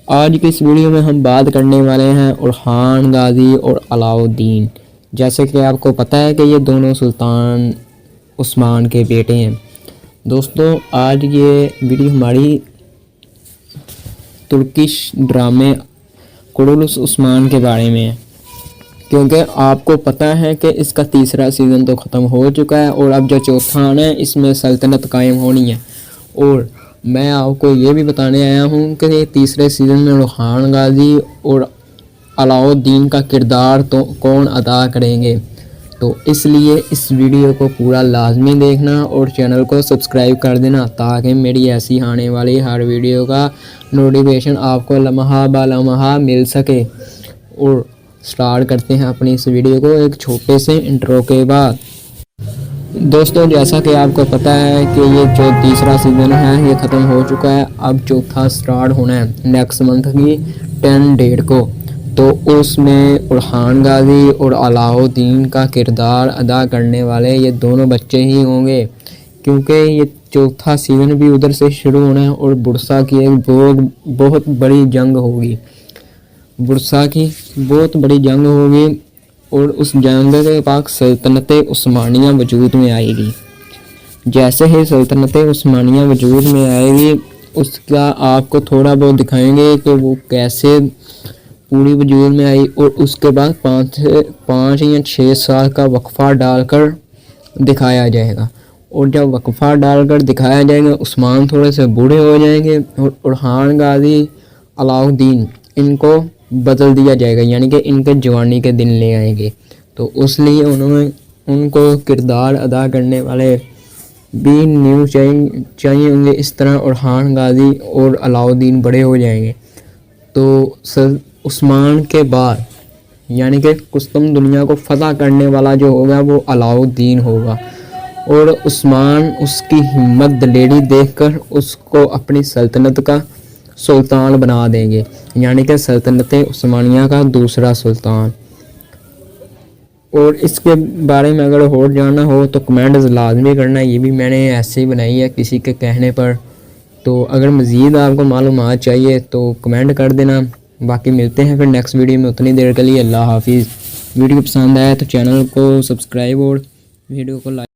آج کی اس ویڈیو میں ہم بات کرنے والے ہیں اورحان غازی اور علاء الدین۔ جیسے کہ آپ کو پتہ ہے کہ یہ دونوں سلطان عثمان کے بیٹے ہیں۔ دوستوں آج یہ ویڈیو ہماری ترکش ڈرامے قرولوس عثمان کے بارے میں ہے، کیونکہ آپ کو پتہ ہے کہ اس کا تیسرا سیزن تو ختم ہو چکا ہے اور اب جو چوتھا آنا ہے اس میں سلطنت قائم ہونی ہے۔ اور میں آپ کو یہ بھی بتانے آیا ہوں کہ تیسرے سیزن میں اورحان غازی اور علاء الدین کا کردار تو کون ادا کریں گے، تو اس لیے اس ویڈیو کو پورا لازمی دیکھنا اور چینل کو سبسکرائب کر دینا تاکہ میری ایسی آنے والی ہر ویڈیو کا نوٹیفیکیشن آپ کو لمحہ بہ لمحہ مل سکے۔ اور سٹارٹ کرتے ہیں اپنی اس ویڈیو کو ایک چھوٹے سے انٹرو کے بعد۔ دوستوں جیسا کہ آپ کو پتہ ہے کہ یہ جو تیسرا سیزن ہے یہ ختم ہو چکا ہے، اب چوتھا سٹارٹ ہونا ہے نیکسٹ منتھ کی 10 ڈیٹ کو۔ تو اس میں اورحان غازی اور علاء الدین کا کردار ادا کرنے والے یہ دونوں بچے ہی ہوں گے، کیونکہ یہ چوتھا سیزن بھی ادھر سے شروع ہونا ہے اور برسا کی ایک بہت بڑی جنگ ہوگی۔ برسا کی بہت بڑی جنگ ہوگی اور اس جنگ کے بعد سلطنت عثمانیہ وجود میں آئے گی۔ جیسے ہی سلطنت عثمانیہ وجود میں آئے گی اس کا آپ کو تھوڑا بہت دکھائیں گے کہ وہ کیسے پوری وجود میں آئی، اور اس کے بعد 5 یا 6 سال کا وقفہ ڈال کر دکھایا جائے گا۔ اور جب وقفہ ڈال کر دکھایا جائے گا عثمان تھوڑے سے بوڑھے ہو جائیں گے اور اورحان غازی علاء الدین ان کو بدل دیا جائے گا، یعنی کہ ان کے جوانی کے دن لے آئیں گے۔ تو اس لیے ان کو کردار ادا کرنے والے بھی نیو چاہیے ہوں گے، اس طرح اورحان غازی اور علاء الدین بڑے ہو جائیں گے۔ تو عثمان کے بعد یعنی کہ قسطم دنیا کو فتح کرنے والا جو ہوگا وہ علاء الدین ہوگا، اور عثمان اس کی ہمت دلیری دیکھ کر اس کو اپنی سلطنت کا سلطان بنا دیں گے، یعنی کہ سلطنت عثمانیہ کا دوسرا سلطان۔ اور اس کے بارے میں اگر اور جاننا ہو تو کمنٹس لازمی کرنا، یہ بھی میں نے ایسے ہی بنائی ہے کسی کے کہنے پر۔ تو اگر مزید آپ کو معلومات چاہیے تو کمنٹ کر دینا۔ باقی ملتے ہیں پھر نیکسٹ ویڈیو میں، اتنی دیر کے لیے اللہ حافظ۔ ویڈیو پسند آیا تو چینل کو سبسکرائب اور ویڈیو کو لائک